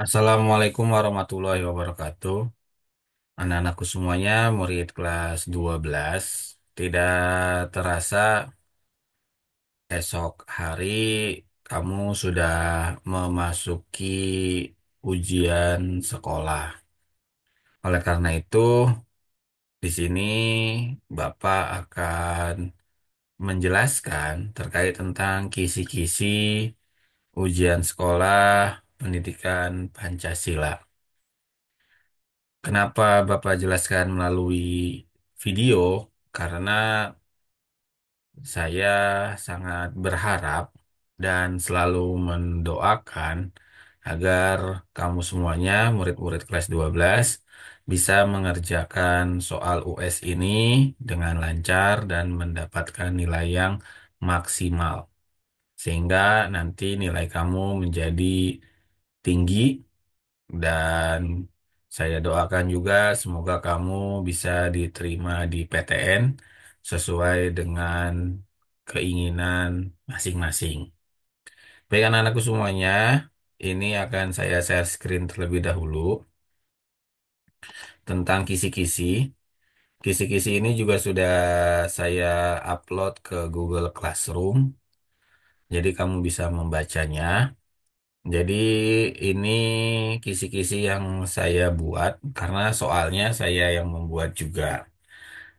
Assalamualaikum warahmatullahi wabarakatuh. Anak-anakku semuanya, murid kelas 12. Tidak terasa esok hari kamu sudah memasuki ujian sekolah. Oleh karena itu, di sini Bapak akan menjelaskan terkait tentang kisi-kisi ujian sekolah pendidikan Pancasila. Kenapa Bapak jelaskan melalui video? Karena saya sangat berharap dan selalu mendoakan agar kamu semuanya, murid-murid kelas 12, bisa mengerjakan soal US ini dengan lancar dan mendapatkan nilai yang maksimal. Sehingga nanti nilai kamu menjadi tinggi dan saya doakan juga semoga kamu bisa diterima di PTN sesuai dengan keinginan masing-masing. Baik anak-anakku semuanya, ini akan saya share screen terlebih dahulu tentang kisi-kisi. Kisi-kisi ini juga sudah saya upload ke Google Classroom, jadi kamu bisa membacanya. Jadi ini kisi-kisi yang saya buat karena soalnya saya yang membuat juga.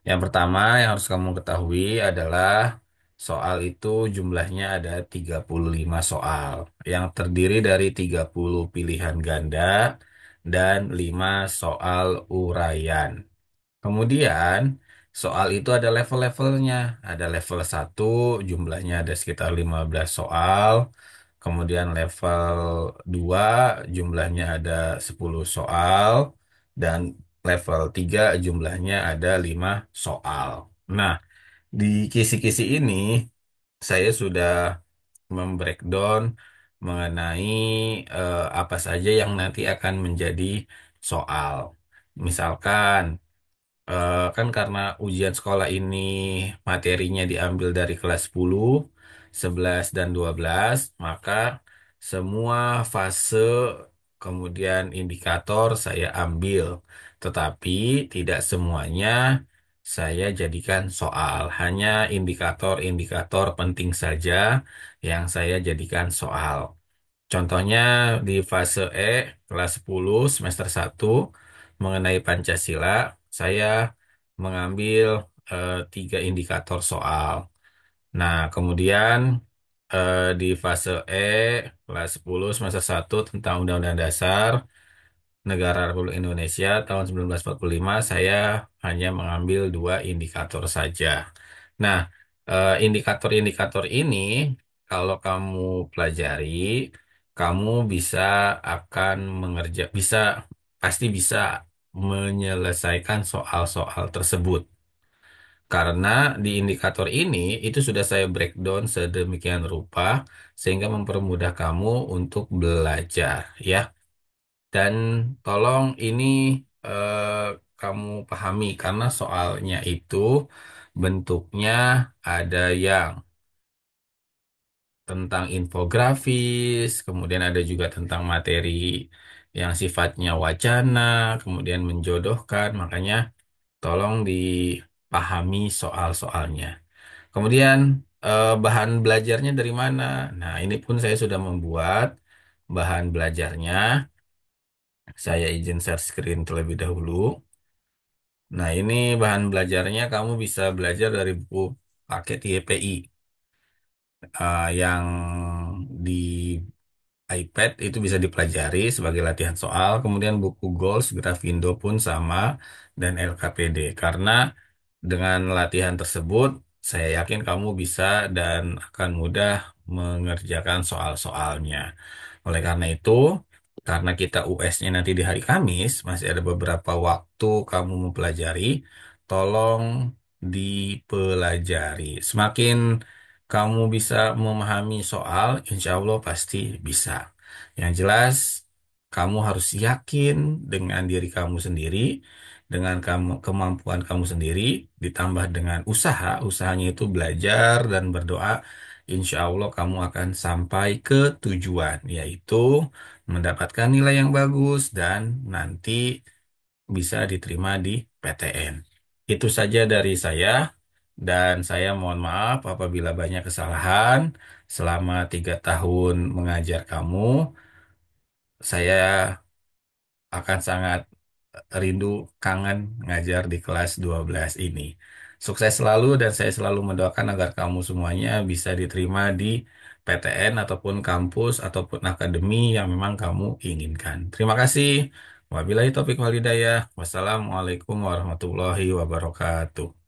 Yang pertama yang harus kamu ketahui adalah soal itu jumlahnya ada 35 soal yang terdiri dari 30 pilihan ganda dan 5 soal uraian. Kemudian soal itu ada level-levelnya. Ada level satu jumlahnya ada sekitar 15 soal. Kemudian level 2 jumlahnya ada 10 soal. Dan level 3 jumlahnya ada 5 soal. Nah, di kisi-kisi ini saya sudah membreakdown mengenai apa saja yang nanti akan menjadi soal. Misalkan kan karena ujian sekolah ini materinya diambil dari kelas 10, 11, dan 12, maka semua fase kemudian indikator saya ambil. Tetapi tidak semuanya saya jadikan soal. Hanya indikator-indikator penting saja yang saya jadikan soal. Contohnya di fase E kelas 10 semester 1 mengenai Pancasila, saya mengambil 3 indikator soal. Nah, kemudian di fase E kelas 10 semester 1 tentang Undang-Undang Dasar Negara Republik Indonesia tahun 1945, saya hanya mengambil 2 indikator saja. Nah, indikator-indikator ini kalau kamu pelajari, kamu bisa akan pasti bisa menyelesaikan soal-soal tersebut. Karena di indikator ini itu sudah saya breakdown sedemikian rupa sehingga mempermudah kamu untuk belajar ya. Dan tolong ini eh, kamu pahami karena soalnya itu bentuknya ada yang tentang infografis, kemudian ada juga tentang materi yang sifatnya wacana, kemudian menjodohkan, makanya tolong dipahami soal-soalnya. Kemudian bahan belajarnya dari mana? Nah, ini pun saya sudah membuat bahan belajarnya. Saya izin share screen terlebih dahulu. Nah, ini bahan belajarnya kamu bisa belajar dari buku paket YPI yang di iPad itu bisa dipelajari sebagai latihan soal. Kemudian buku Goals, Grafindo pun sama dan LKPD. Karena dengan latihan tersebut, saya yakin kamu bisa dan akan mudah mengerjakan soal-soalnya. Oleh karena itu, karena kita US-nya nanti di hari Kamis, masih ada beberapa waktu kamu mempelajari, tolong dipelajari. Semakin kamu bisa memahami soal, insya Allah pasti bisa. Yang jelas, kamu harus yakin dengan diri kamu sendiri, dengan kemampuan kamu sendiri, ditambah dengan usaha. Usahanya itu belajar dan berdoa. insya Allah kamu akan sampai ke tujuan, yaitu mendapatkan nilai yang bagus dan nanti bisa diterima di PTN. Itu saja dari saya, dan saya mohon maaf apabila banyak kesalahan selama 3 tahun mengajar kamu. Saya akan sangat rindu, kangen ngajar di kelas 12 ini. Sukses selalu dan saya selalu mendoakan agar kamu semuanya bisa diterima di PTN ataupun kampus ataupun akademi yang memang kamu inginkan. Terima kasih. Wabillahi taufiq wal hidayah. Wassalamualaikum warahmatullahi wabarakatuh.